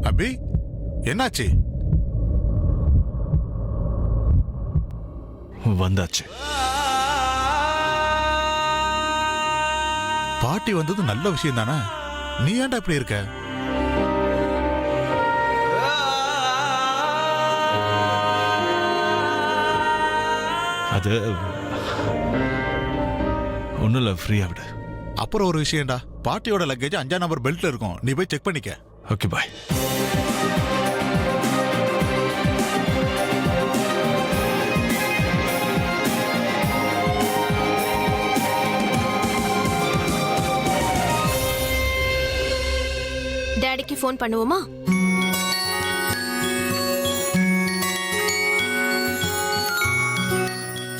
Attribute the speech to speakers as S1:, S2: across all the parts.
S1: அபி, என்னாச்சு?
S2: வந்தாச்சு.
S1: பாட்டி வந்தது நல்ல விஷயம் தானே. நீ ஏன்டா இப்படி இருக்க?
S2: அது ஒன்றும் இல்லை, ஃப்ரீயா விடு.
S1: அப்புறம் ஒரு விஷயம்டா, பாட்டியோட லக்கேஜ் 5ஆம் நம்பர் பெல்ட்ல இருக்கும். நீ போய் செக் பண்ணிக்க.
S2: ஓகே, பாய்.
S3: டாடிக்கு ஃபோன் பண்ணுவோமா?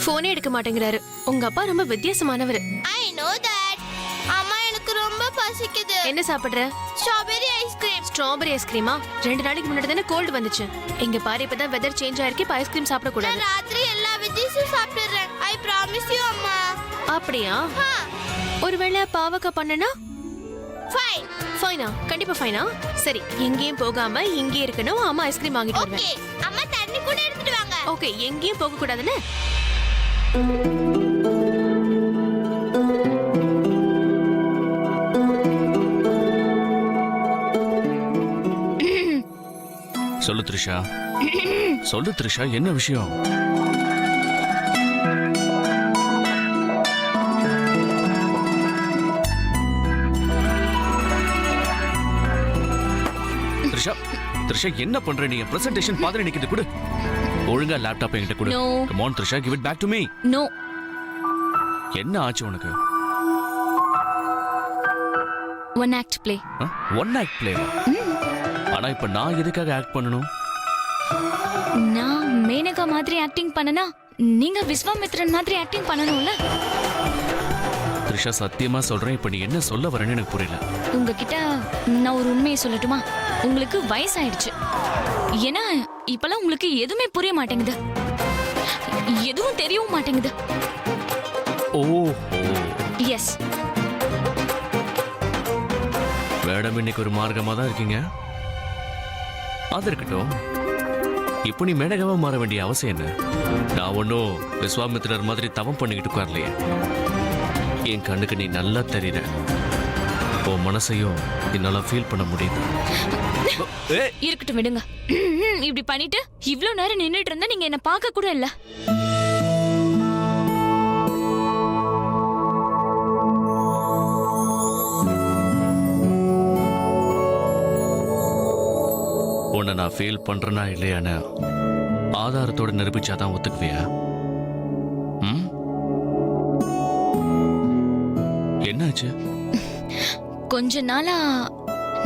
S3: போனே எடுக்க மாட்டேங்கிறாரு. உங்க அப்பா ரொம்ப வித்தியாசமானவர்.
S4: I know that. அம்மா எனக்கு ரொம்ப பசிக்குது.
S3: என்ன சாப்பிடுற?
S4: Strawberry ice cream.
S3: ஸ்ட்ராபெரி ஐஸ்கிரீமா? 2 நாளைக்கு முன்னாடி தானே கோல்டு வந்துச்சு. இங்க பாரு, இப்பதான் வெதர் சேஞ்ச் ஆயிருக்கு. இப்ப ஐஸ்கிரீம் சாப்பிட கூடாது.
S4: நான் ராத்திரி எல்லா வெஜ்ஜஸும் சாப்பிடுறேன். ஐ ப்ராமிஸ் யூ அம்மா.
S3: அப்படியா? ஒருவேளை பாவக்கா பண்ணனா?
S4: ஃபைன்.
S3: ஃபைனா? கண்டிப்பா ஃபைனா. சரி, எங்கேயும் போகாம இங்கே இருக்கணும். அம்மா ஐஸ்கிரீம் வாங்கிட்டு வருவேன்.
S4: ஓகே. அம்மா தண்ணி கூட எடுத்துட்டு வாங்க.
S3: ஓகே, எங்கேயும் போக கூடாதுன்னு.
S5: சொல்லு த்ரிஷா. சொல்லு த்ரிஷா, என்ன விஷயம்? த்ரிஷா, த்ரிஷா என்ன பண்ற நீ? பிரசன்டேஷன் பாதில நிக்குது. கொடு. ஒழுங்கா லேப்டாப் என்கிட்ட கொடு.
S3: No.
S5: Come on Trisha, give it back to me.
S3: No.
S5: என்ன ஆச்சு உனக்கு?
S3: One act play.
S5: One act play. ஆனா இப்ப நான் எதுக்காக ஆக்ட் பண்ணணும்?
S6: நான் மேனகா மாதிரி ஆக்டிங் பண்ணனா நீங்க விஸ்வாமித்ரன் மாதிரி ஆக்டிங் பண்ணணும்ல.
S5: த்ரிஷா, சத்தியமா சொல்றேன், இப்ப நீ என்ன சொல்ல வரேன்னு எனக்கு புரியல.
S6: உங்ககிட்ட நான் ஒரு உண்மையை சொல்லட்டுமா? உங்களுக்கு வயசாயிடுச்சு. ஏன்னா இப்பெல்லாம் உங்களுக்கு எதுவுமே புரிய மாட்டேங்குது, எதுவும் தெரியவும் மாட்டேங்குது.
S5: ஓ,
S6: எஸ்.
S5: மேடம் இன்னைக்கு ஒரு மார்க்கமா தான் இருக்கீங்க. அது இருக்கட்டும். இப்போ நீ மேனகாவா மாற வேண்டிய அவசியம் என்ன? நான் ஒன்னும் விஸ்வாமித்திரர் மாதிரி தவம் பண்ணிக்கிட்டு உட்கார்லையே. என் கண்ணுக்கு நீ நல்லா தெரியற. உன் மனசையும் என்னால ஃபீல் பண்ண முடியுது.
S6: இருக்கட்டும், விடுங்க. இப்படி பண்ணிட்டு இவ்ளோ நேரம் நின்னுட்டு இருந்தா நீங்க என்ன பார்க்க கூட இல்ல.
S5: உன்னை நான் ஃபீல் பண்றேனா இல்லையான்னு ஆதாரத்தோட நிரூபிச்சாதான் ஒத்துக்குவியா? என்னாச்சு?
S6: கொஞ்ச நாளா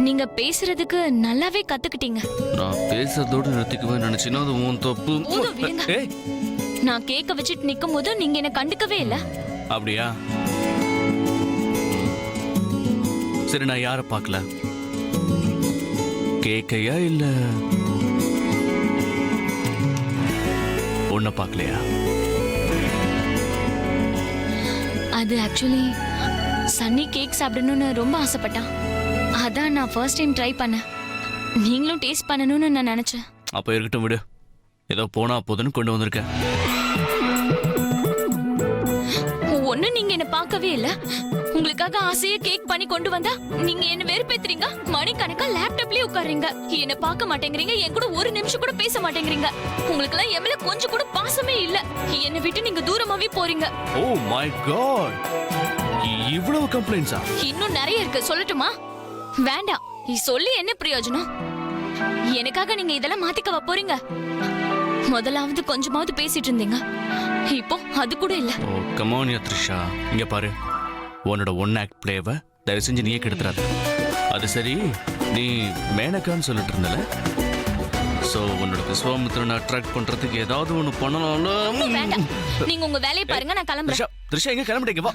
S6: நீங்க பேசுறதுக்கு நல்லாவே கத்துக்கிட்டீங்க.
S5: நான் பேசுறதோட நிறுத்திக்குவேன் நினைச்சினா அது உன் தப்பு.
S6: போதும், விடுங்க. நான் கேக்க வச்சுட்டு நிக்கும் போது நீங்க என்ன கண்டுக்கவே இல்ல.
S5: அப்படியா? சரி, நான் யார பார்க்கல? கேக்கையா இல்ல உன்னை பார்க்கலையா?
S6: அது ஆக்சுவலி சன்னி கேக் சாப்பிடணும்னு ரொம்ப ஆசைப்பட்டான். அதான் நான் ஃபர்ஸ்ட் டைம் ட்ரை பண்ணேன். நீங்களும் டேஸ்ட் பண்ணணும்னு நான் நினைச்சேன்.
S5: அப்ப இருக்கட்டும், விடு. ஏதோ போனா போதுன்னு கொண்டு வந்திருக்கேன்.
S6: ஒண்ணு நீங்க என்ன பார்க்கவே இல்ல. உங்களுக்காக ஆசையா கேக் பண்ணி கொண்டு வந்தா நீங்க என்ன வெறுப்பேத்துறீங்க. மணிக்கணக்கா லேப்டாப்லயே உட்காருங்க. என்ன பார்க்க மாட்டேங்கிறீங்க. என் கூட ஒரு நிமிஷம் கூட பேச மாட்டேங்கிறீங்க. உங்களுக்கு எல்லாம் என் மேல கொஞ்சம் கூட பாசமே இல்ல. என்னை விட்டு நீங்க தூரமாவே போறீங்க.
S5: ஓ மை காட், இவ்வளவு கம்ப்ளைண்ட்ஸா?
S6: இன்னும் நிறைய இருக்கு, சொல்லட்டுமா? வேண்டாம், நீ சொல்லி என்ன பிரயோஜனம்? எனக்காக நீங்க இதெல்லாம் மாத்திக்கவா போறீங்க? முதலாவது கொஞ்சமாவது பேசிட்டு இருந்தீங்க, இப்போ அது கூட இல்ல.
S5: ஓ கம் ஆன் த்ரிஷா, இங்க பாரு. உன்னோட ஒன் ஆக்ட் பிளேவை தயவு செஞ்சு நீயே கெடுத்துறாத. அது சரி, நீ மேனகான்னு சொல்லிட்டு இருந்தல, சோ உன்னோட விஸ்வாமித்திரனை அட்ராக்ட் பண்றதுக்கு ஏதாவது ஒண்ணு பண்ணலாம்ல?
S6: வேண்டாம், நீங்க உங்க வேலையை பாருங்க, நான் கிளம்புறேன்.
S5: த்ரிஷா எங்க கிளம்பிட்டீங்க? வா.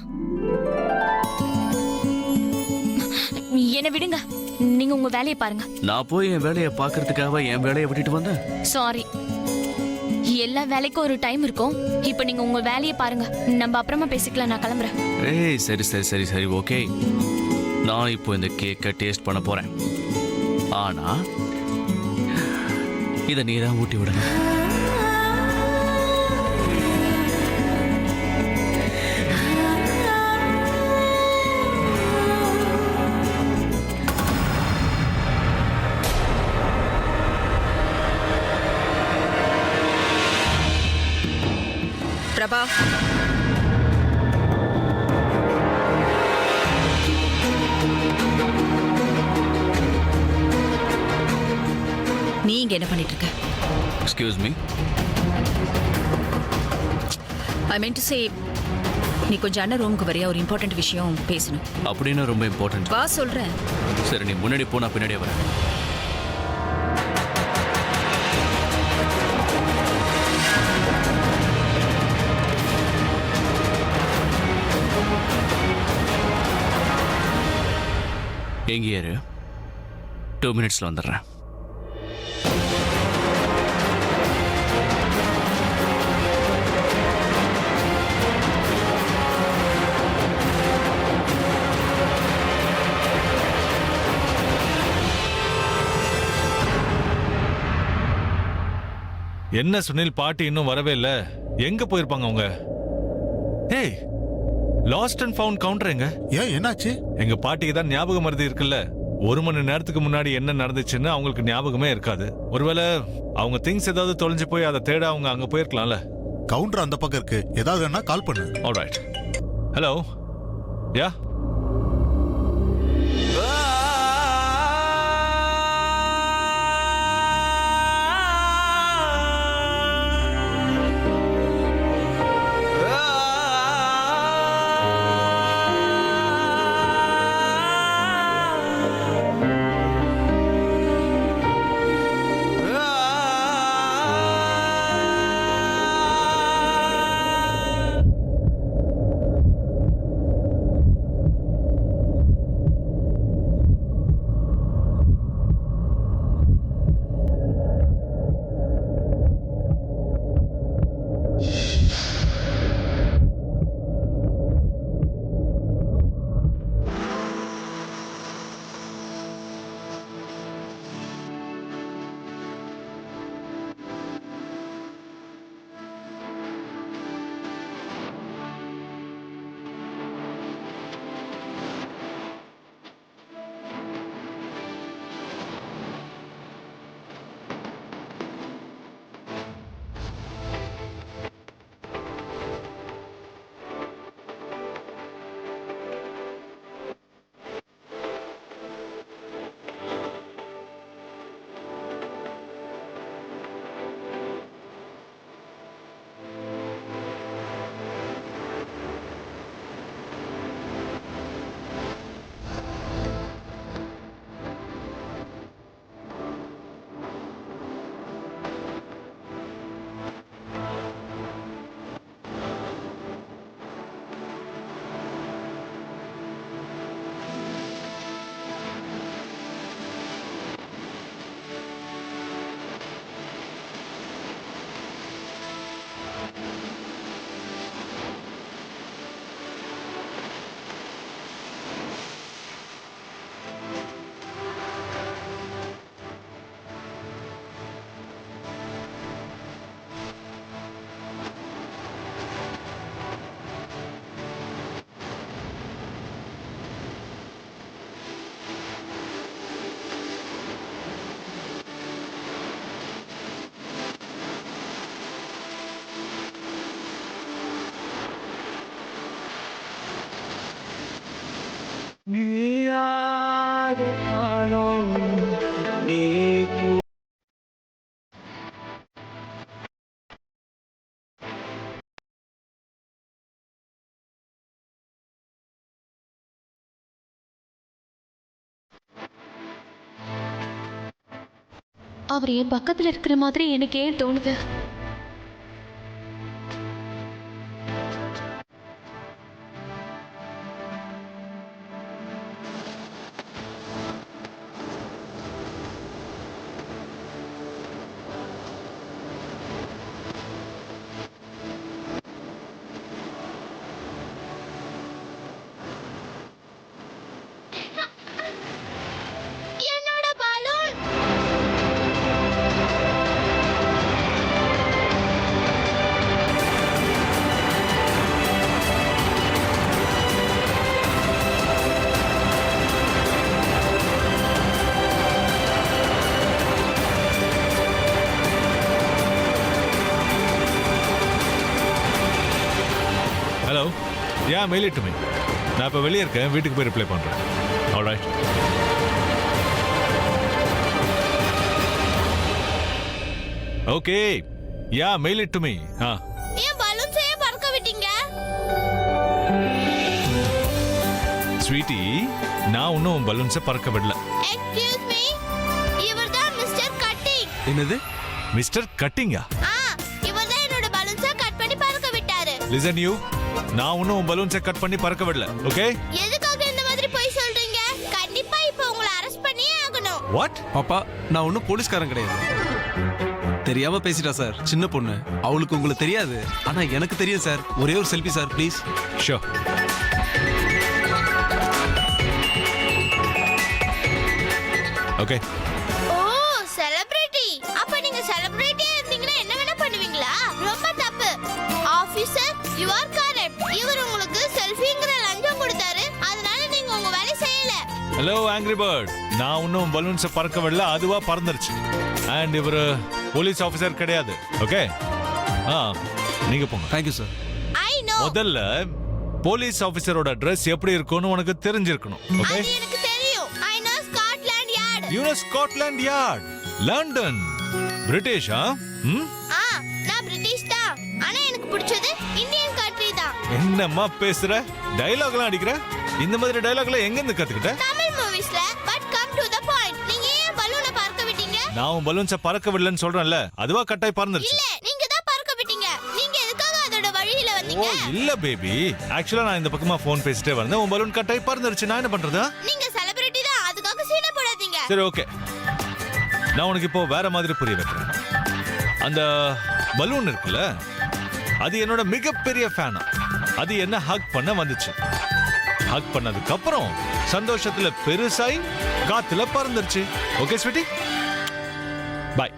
S6: என்ன விடுங்க, நீங்க உங்க வேலையை பாருங்க.
S5: நான் போய் என் வேலையை பாக்குறதுக்காக என் வேலையை விட்டுட்டு வந்தேன்.
S6: சாரி, எல்லா வேலைக்கும் ஒரு டைம் இருக்கும். இப்போ நீங்க உங்க வேலையை பாருங்க, நம்ம அப்புறமா பேசிக்கலாம். நான் கிளம்புறேன்.
S5: ஏய் சரி சரி சரி சரி ஓகே. நான் இப்போ இந்த கேக்கை டேஸ்ட் பண்ண போறேன். ஆனா இதை நீ தான் ஊட்டி விடணும்.
S7: பிரபா, நீ இங்க என்ன பண்ணிட்டு இருக்க?
S5: Excuse me.
S7: I mean to say, நீ கொஞ்சம் அண்ணன் ரூமுக்கு வரியா? ஒரு இம்பார்ட்டன்ட் விஷயம் பேசணும்.
S5: அப்படின்னா ரொம்ப இம்பார்ட்டன்ட்.
S7: வா சொல்றேன்.
S5: சரி, நீ முன்னாடி போ, நான் பின்னாடியே வரேன். எங்கே இரு, 2 மினிட்ஸ்ல வந்துடுறேன்.
S2: என்ன சுனில், பாட்டி இன்னும் வரவே இல்ல. எங்க போயிருப்பாங்க அவங்க? ஏய், லாஸ்ட் அண்ட் ஃபவுண்ட் கவுண்டர் எங்க?
S1: ஏன் என்னாச்சு?
S2: எங்க பாட்டிக்கு தான் ஞாபகம் மருதி இருக்குல்ல. 1 மணி நேரத்துக்கு முன்னாடி என்ன நடந்துச்சுன்னு அவங்களுக்கு ஞாபகமே இருக்காது. ஒருவேளை அவங்க திங்ஸ் ஏதாவது தொலைஞ்சு போய் அதை தேட அவங்க அங்க போயிருக்கலாம்ல.
S1: கவுண்டர் அந்த பக்கம் இருக்கு, ஏதாவதுன்னா கால் பண்ணு.
S2: ஆல்ரைட். ஹலோ. யா.
S3: அவர் என் பக்கத்துல இருக்கிற மாதிரி எனக்கே தோணுது.
S4: என்னோட balloon
S2: yeah mail it to me. நான் இப்போ வெளியே இருக்கேன், வீட்டுக்கு போய் ரிப்ளை பண்றேன். Alright. Okay, yeah mail it to me.
S4: ஏன் பலூன்ஸே பறக்க விட்டீங்க?
S2: ஸ்வீட்டி, நான் இன்னும் பலூன்ஸை பறக்க விடல.
S4: எக்ஸ்கியூஸ் மீ, இவர்தான் மிஸ்டர் கட்டிங்.
S8: என்னது?
S2: மிஸ்டர் கட்டிங்கா?
S4: இவர்தான் என்னோட பலூன்ஸை கட் பண்ணி பறக்க விட்டாரு.
S2: லிசன் யூ, நான் இன்னும் பலூன்ஸை கட் பண்ணி பறக்க விடல. ஓகே?
S4: எதுக்காக இந்த மாதிரி போய் சொல்றீங்க? கண்டிப்பா இப்போ உங்களை அரெஸ்ட் பண்ணியே ஆகணும்.
S2: வாட்?
S8: பாப்பா, நான் ஒன்றும் போலீஸ்காரன் கிடையாது. தெரியாம பேசிட்டா சார், சின்ன பொண்ணு. அவளுக்கு உங்களுக்கு தெரியாது, ஆனா எனக்கு தெரியும் சார். ஒரே ஒரு selfie sir, please.
S2: Sure. Okay.
S4: Oh, celebrity. அப்ப நீங்க செலிபிரிட்டியா இருந்தீங்கன்னா என்ன வேணா பண்ணுவீங்களா? ரொம்ப தப்பு. Officer, you are correct. இவர் உங்களுக்கு செல்ஃபிங்கற லஞ்சம் கொடுத்தாரு, அதனால நீங்க உங்க வேலை செய்யல.
S2: ஹலோ ஆங்கிரி பேர்ட், நான் இன்னும் பலூன்ஸை பறக்க விடல, அதுவா பறந்துருச்சு. அண்ட் இவர் போலீஸ் ஆஃபீஸர் கிடையாது. ஓகே? நீங்க போங்க.
S8: Thank you sir.
S4: I know.
S2: முதல்ல போலீஸ் ஆஃபீஸரோட ட்ரெஸ் எப்படி இருக்கும்னு உனக்கு தெரிஞ்சிருக்கணும். ஓகே?
S4: அது எனக்கு தெரியும். I know Scotland Yard.
S2: You know Scotland Yard, London, பிரிட்டிஷா?
S4: நான் பிரிட்டிஷ் தான். ஆனா எனக்கு பிடிச்சது இந்தியன் கண்ட்ரி தான்.
S2: என்னம்மா பேசுற? டயலாக்லாம் அடிக்கிற? இந்த மாதிரி டயலாக்லாம் எங்க இருந்து கத்துக்கிட்ட?
S4: தமிழ் மூவிஸ்ல. But come to the point. நீங்க ஏன் பலூனை பறக்க விட்டீங்க?
S2: நான் பலூன்ஸை பறக்க விடலன்னு சொல்றேன்ல, அதுவா கட்டாய் பறந்துருச்சு.
S4: இல்ல, நீங்க தான் பறக்க விட்டீங்க. நீங்க எதுக்காக அதோட வழியில
S2: ஓ
S4: வந்தீங்க?
S2: இல்ல பேபி, ஆக்சுவலா நான் இந்த பக்கமா ஃபோன் பேசிட்டே வந்தேன், உன் பலூன் கட்டாய் பறந்துருச்சு. நான் என்ன பண்றது?
S4: நீங்க செலிபிரிட்டி தான், அதுக்காக சீனை போடாதீங்க.
S2: சரி ஓகே, நான் உனக்கு இப்போ வேற மாதிரி புரிய வைக்கிறேன். அந்த பலூன் இருக்குல்ல, அது என்னோட மிகப்பெரிய ஃபேனா. அது என்ன ஹக் பண்ண வந்துச்சு. ஹக் பண்ணதுக்கு அப்புறம் சந்தோஷத்துல பெருசாய் காத்துல பறந்துருச்சு. Okay sweetie, bye.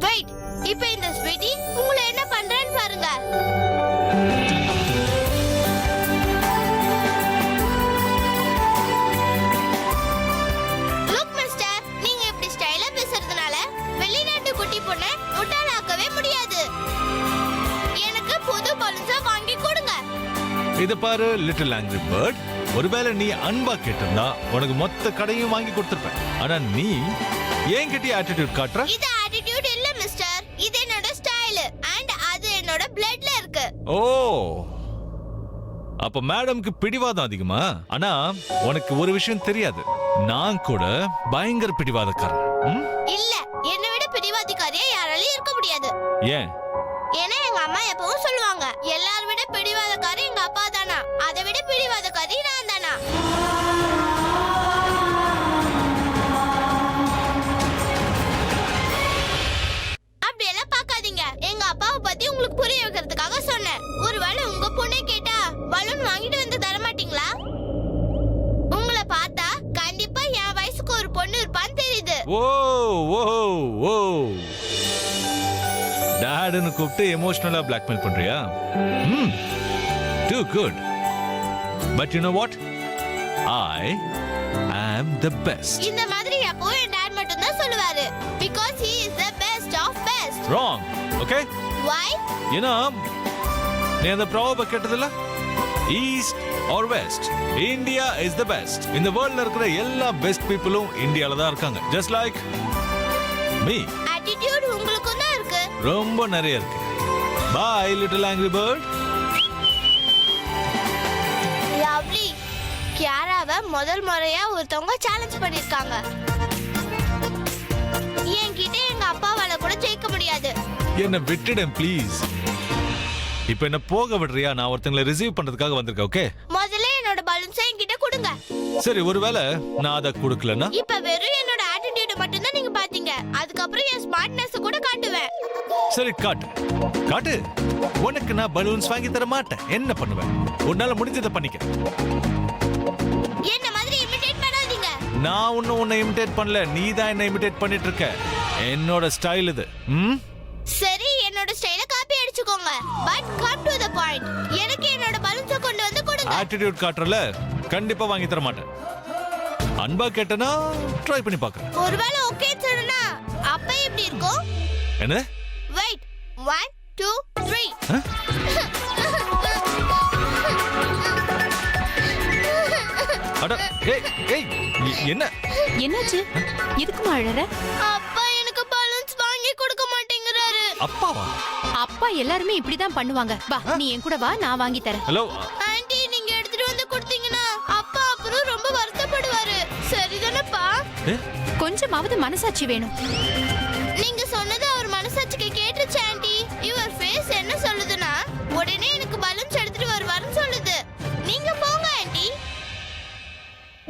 S4: வெயிட், இப்போ இந்த ஸ்வீட்டி உங்களை என்ன பண்றேன்னு பாருங்க. லுக் மிஸ்டர், நீங்க இப்படி ஸ்டைலா பேசுறதுனால வெளிநாட்டு குட்டி பொண்ணை முட்டாளாக்கவே முடியாது. எனக்கு புது பலூன்ஸா வாங்கி கொடுங்க.
S2: இத பாரு லிட்டில் ஆங்கிரி பேர்ட், ஒருவேளை நீ அன்பா கேட்டிருந்தா உனக்கு மொத்த கடையும் வாங்கி கொடுத்திருப்பேன். ஆனா நீ ஏன் கிட்ட ஆட்டிடியூட் காட்டுற?
S4: இது ஆட்டிடியூட் இல்ல மிஸ்டர், இது என்னோட ஸ்டைல் அண்ட் அது என்னோட பிளட்ல இருக்கு.
S2: ஓ, அப்ப மேடம்க்கு பிடிவாதம் அதிகமா? ஆனா உனக்கு ஒரு விஷயம் தெரியாது, நான் கூட பயங்கர பிடிவாதக்காரன்.
S4: இல்ல, என்னை விட பிடிவாதிக்காரியா யாராலையும் இருக்க முடியாது.
S2: ஏன்?
S4: ஏன்னா எங்க அம்மா எப்பவும் சொல்லுவாங்க, எல்லாரும் விட பிடிவாதக்காரி எங்க அப்பா தானா, அதை விட பிடிவாதக்காரி நான் தானா. அப்படி எல்லாம் பார்க்காதீங்க. எங்க அப்பாவை பத்தி உங்களுக்கு புரிய வைக்கிறதுக்காக சொன்னேன். ஒருவேளை உங்க பொண்ணை கேட்டா பலூன் வாங்கிட்டு வந்து தர மாட்டீங்களா? உங்களை பார்த்தா கண்டிப்பா என் வயசுக்கு ஒரு பொண்ணு இருப்பான்னு தெரியுது.
S2: ஓ ஓ ஓ, டாட்னு கூப்பிட்டு எமோஷனலா பிளாக்மெயில் பண்றியா? Too good. But you know what? I am the best.
S4: இந்த மாதிரி அப்போ என் டாட் மட்டும் தான் சொல்லுவாரு. Because he is the best of best.
S2: Wrong. Okay?
S4: Why?
S2: ஏன்னா நீ அந்த ப்ராப கேட்டதில்ல? East or west, India is the best. இந்த வேர்ல்ட்ல இருக்கிற எல்லா பெஸ்ட் பீப்புளும் இந்தியால தான் இருக்காங்க. Just like me.
S4: Attitude உங்களுக்கும் தான் இருக்கு.
S2: ரொம்ப நிறைய இருக்கு. Bye little angry bird.
S4: Lovely. கியாராவை முதல் முறையா ஒருத்தவங்க சேலஞ்ச் பண்ணிருக்காங்க. என்கிட்ட எங்க அப்பாவால கூட ஜெயிக்க முடியாது.
S2: என்ன விட்டுடு ப்ளீஸ். இப்போ என்ன போக விடுறியா? நான் ஒருத்தங்களை ரிசீவ் பண்றதுக்காக வந்திருக்கேன். ஓகே,
S4: முதல்ல என்னோட பலூன்ஸை என்கிட்ட கொடுங்க.
S2: சரி, ஒருவேளை நான் அதை கொடுக்கலன்னா?
S4: இப்ப வெறும் என்னோட ஆட்டிடியூட் மட்டும் தான் நீங்க பாத்தீங்க. அதுக்கப்புறம் என் ஸ்மார்ட்னஸ் கூட காட்டுவேன்.
S2: சரி காட்டு காட்டு. உனக்கு நான் பலூன்ஸ் வாங்கி தர மாட்டேன். என்ன பண்ணுவேன்? உன்னால முடிஞ்சதை பண்ணிக்க.
S4: என்ன மாதிரி இமிடேட் பண்ணாதீங்க.
S2: நான் உன்னை இமிடேட் பண்ணல, நீ தான் என்ன இமிடேட் பண்ணிட்டு இருக்க. என்னோட ஸ்டைல் இது.
S4: சரி, என்னோட ஸ்டைல காப்பி அடிச்சுக்கோங்க. But come to the point. எனக்கு என்னோட பலூன்ஸை கொண்டு வந்து கொடுங்க.
S2: ஆட்டிடியூட் காட்டுறல, கண்டிப்பா வாங்கி தர மாட்டேன். அன்பா கேட்டனா ட்ரை பண்ணி பார்க்கறேன்.
S4: ஒருவேளை ஓகே சொன்னா அப்ப எப்படி இருக்கும்?
S2: என்ன?
S4: வெயிட், 1 2 3.
S2: அட ஏய் ஏய் என்ன
S3: என்னாச்சு? எதுக்குமா அழற?
S4: அப்பா எனக்கு பலூன்ஸ் வாங்கி கொடுக்க மாட்டேங்கிறாரு.
S2: அப்பாவா?
S3: அப்பா எல்லாருமே இப்படிதான் பண்ணுவாங்க. வா, நீ என் கூட வா, நான் வாங்கி தரேன்.
S2: ஹலோ
S4: ஆண்டி நீங்க எடுத்துட்டு வந்து கொடுத்தீங்கன்னா அப்பா அப்புறம் ரொம்ப வருத்தப்படுவாரு. சரிதானப்பா?
S3: கொஞ்சமாவது மனசாட்சி வேணும்.
S4: நீங்க சொன்னது அவர் மனசாட்சிக்கு கேட்டுச்சு ஆண்டி. யுவர் ஃபேஸ் என்ன சொல்லுதுன்னா உடனே எனக்கு பலூன்ஸ் எடுத்துட்டு வருவாருன்னு சொல்லுது. நீங்க போங்க aunty.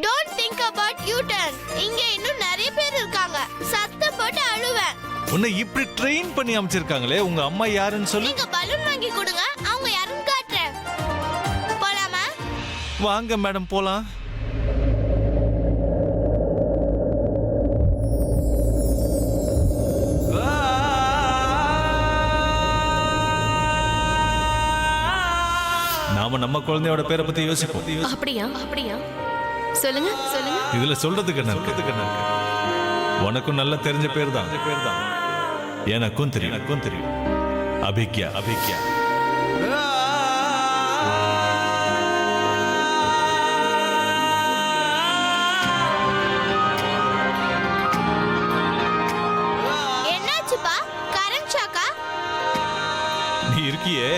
S4: Don't think about you turn. இங்க இன்னும் நிறைய பேர் இருக்காங்க. சத்தம் போட்டு அழுவேன்.
S2: உன்னை இப்படி ட்ரெயின் பண்ணி அமைச்சிருக்காங்களே, உங்க அம்மா யாருன்னு சொல்லு.
S4: நீங்க பலூன் வாங்கி கொடுங்க, அவங்க யாருன்னு காட்டுறேன். போலாமா?
S2: வாங்க மேடம் போலாம். நாம நம்ம குழந்தையோட பேரை பத்தி யோசிப்போம்.
S3: அப்படியா? அப்படியா? சொல்லுங்க, சொல்லுங்க.
S2: இதுல சொல்றதுக்கு என்ன இருக்கு? உனக்கும் நல்லா தெரிஞ்ச பேர் தான். எனக்கும் தெரியும். அபிக்யா.
S4: என்னாச்சுப்பா? கரண்ட் ஷாக்கா?
S2: நீ இருக்கியே,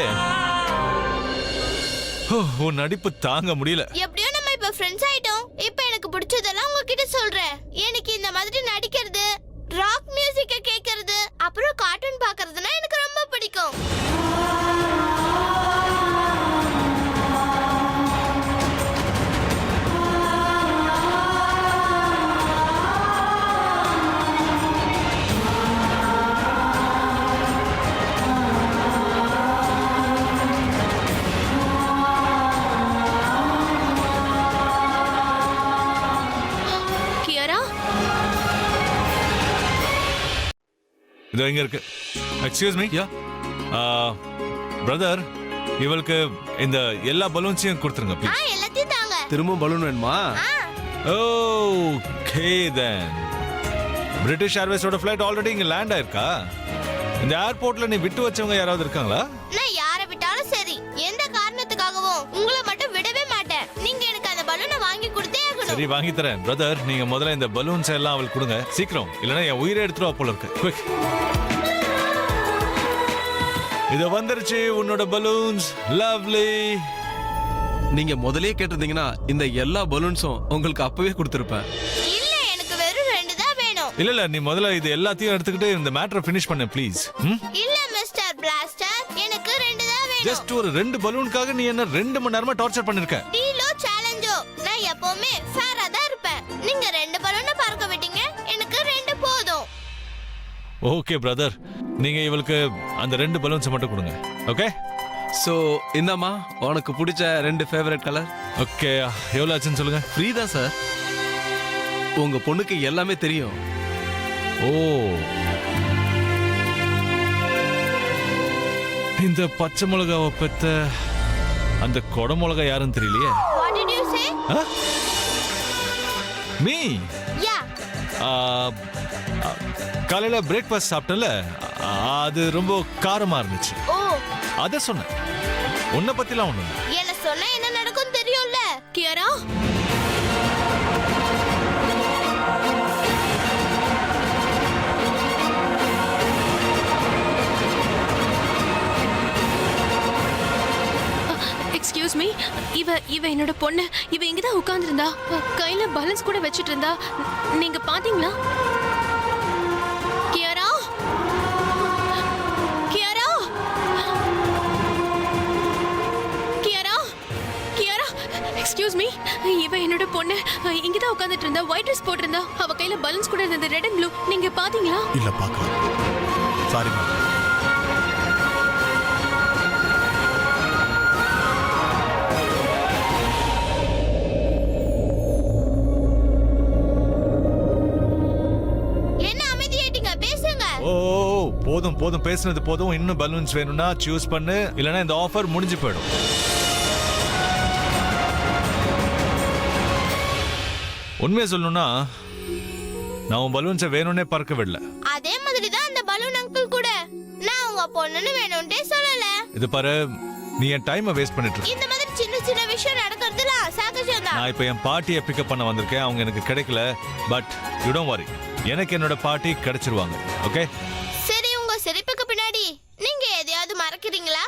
S2: உன் நடிப்பு தாங்க முடியல.
S4: எப்படியோ நம்ம இப்ப ஃப்ரெண்ட்ஸ் ஆயிட்டோம். இப்ப எனக்கு பிடிச்சதெல்லாம் உங்ககிட்ட சொல்றேன். எனக்கு இந்த மாதிரி நடிக்கிறது, ராக் மியூசிக்க கேக்குறது, அப்புறம் கார்ட்டூன் பார்க்கிறதுனா எனக்கு ரொம்ப பிடிக்கும்.
S3: கியாரா,
S2: இது எங்க இருக்கு? Excuse me.
S8: யா
S2: பிரதர், இவளுக்கு இந்த எல்லா பலூன்ஸையும் கொடுத்துருங்க ப்ளீஸ்.
S4: எல்லாத்தையும் தாங்க.
S8: திரும்ப பலூன் வேணுமா?
S2: Okay then. பிரிட்டிஷ் ஏர்வேஸோட ஃப்ளைட் ஆல்ரெடி இங்க லேண்ட் ஆயிருக்கா? இந்த ஏர்போர்ட்ல நீ விட்டு வச்சவங்க யாராவது இருக்காங்களா?
S4: நான் யாரை விட்டாலும் சரி, எந்த காரணத்துக்காகவும் உங்களை மட்டும் விடவே மாட்டேன். நீங்க எனக்கு அந்த பலூனை வாங்கி கொடுத்தே ஆகணும்.
S2: சரி வாங்கி தரேன். பிரதர், நீங்க முதல்ல இந்த பலூன்ஸ் எல்லாம் அவளுக்கு கொடுங்க சீக்கிரம், இல்லைன்னா என் உயிரை எடுத்துருவா போல இருக்கு. குயிக். இது வந்துருச்சு உன்னோட பலூன்ஸ். லவ்லி.
S8: நீங்க முதல்லயே கேட்டிருந்தீங்கன்னா இந்த எல்லா பலூன்ஸும் உங்களுக்கு அப்பவே கொடுத்திருப்பேன்.
S4: இல்ல, எனக்கு வெறும் 2 தான் வேணும்.
S2: இல்ல நீ முதல்ல இது எல்லாத்தையும் எடுத்துக்கிட்டு இந்த மேட்டரை ஃபினிஷ் பண்ணு ப்ளீஸ்.
S4: இல்ல மிஸ்டர் பிளாஸ்டர், எனக்கு 2 தான் வேணும்.
S2: ஜஸ்ட் ஒரு 2 பலூனுக்காக நீ என்ன 2 மணி நேரமா டார்ச்சர் பண்ணிருக்க.
S4: டீலோ சேலஞ்சோ, நான் எப்பவுமே ஃபேரா தான் இருப்பேன். நீங்க 2 பலூனை பறக்க விட்டீங்க, எனக்கு 2 போதும்.
S2: ஓகே பிரதர், நீங்க இவளுக்கு அந்த 2 பலூன்ஸ் மட்டும் கொடுங்க. ஓகே
S8: சோ இந்தாம்மா, உனக்கு பிடிச்ச 2 ஃபேவரட் கலர்.
S2: ஓகே, எவ்வளவு ஆச்சுன்னு சொல்லுங்க.
S8: ஃப்ரீ தான் சார். உங்க பொண்ணுக்கு எல்லாமே தெரியும்.
S2: ஓ, இந்த பச்சை மிளகாவை பெத்த அந்த கொடை மிளகா யாருன்னு தெரியலையே.
S4: What did you say?
S2: Me.
S4: Yeah.
S2: காலையில பிரேக்ஃபாஸ்ட் சாப்பிட்டல, அது ரொம்ப காரமா இருந்துச்சு.
S4: ஓ,
S2: அத சொன்னேன். உன்னை பத்திலாம் ஒண்ணு இல்ல.
S4: என்ன சொன்னா என்ன நடக்கும் தெரியும்ல.
S3: Kiara, excuse me. இவ என்னோட பொண்ணு. இவ இங்கதான் உட்கார்ந்திருந்தா. கையில பேலன்ஸ் கூட வச்சிட்டு இருந்தா. நீங்க பாத்தீங்களா? Kiara, Kiara, Kiara, Kiara, excuse me. இவ என்னோட பொண்ணு. இங்கதான் உட்கார்ந்துட்டு இருந்தா. ஒயிட் ட்ரெஸ் போட்டிருந்தா. அவ கையில பேலன்ஸ் கூட இருந்தது, ரெட் அண்ட் ப்ளூ. நீங்க பாத்தீங்களா?
S1: இல்ல பார்க்கல. Sorry ma'am.
S4: என்ன அமைதியாயிட்டீங்க? பேசுங்க.
S2: ஓ போதும் போதும், பேசுனது போதும். இன்னும் பலூன்ஸ் வேணும்னா சூஸ் பண்ணு, இல்லைன்னா இந்த ஆஃபர் முடிஞ்சு போயிடும். உண்மையை சொல்லணும்னா நான் உன் பலூன்ஸை வேணும்னே பறக்க விடல.
S4: அதே மாதிரி தான் அந்த பலூன் அங்கிள் கூட. நான் உங்க பொண்ணுன்னு வேணும்ட்டே சொல்லல.
S2: இது பாரு, நீ என் டைமை வேஸ்ட் பண்ணிட்டு இருக்க.
S4: இந்த மாதிரி சின்ன சின்ன விஷயம் நடக்கிறதுலாம் சகஜம் தான்.
S2: நான் இப்போ என் பாட்டியை பிக்கப் பண்ண வந்திருக்கேன். அவங்க எனக்கு கிடைக்கல. பட் யூ டோன்ட் வரி, எனக்கு என்னோட பாட்டி கிடைச்சிருவாங்க. ஓகே?
S4: சரி, உங்க சிரிப்புக்கு பின்னாடி நீங்க எதையாவது மறைக்கிறீங்களா?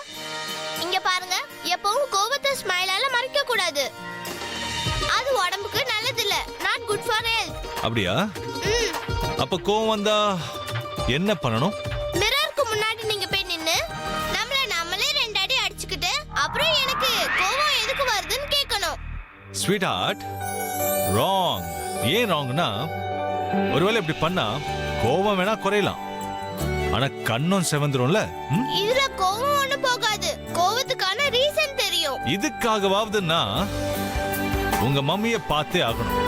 S4: இங்க பாருங்க, எப்பவும் கோபத்தை ஸ்மைலால மறைக்க கூடாது. அது உடம்புக்கு நல்லது இல்ல. Not good for health.
S2: அப்படியா? அப்ப கோவம் வந்தா என்ன பண்ணணும்?
S4: மிரருக்கு முன்னாடி நீங்க போய் நின்னு நம்மளே 2 அடி அடிச்சுக்கிட்டு அப்புறம் எனக்கு கோவம் எதுக்கு வருதுன்னு கேட்கணும்.
S2: Sweetheart, wrong. ஏன் ராங்னா, ஒருவேளை இப்படி பண்ணா கோவம் வேணா குறையலாம், ஆனா கண்ணும் செவந்துரும்ல.
S4: இதுல கோவம் ஒண்ணு போகாது. கோவத்துக்கான ரீசன் தெரியும்.
S2: இதுக்காகவாவதுன்னா உங்க மம்மிய பார்த்தே ஆகணும்.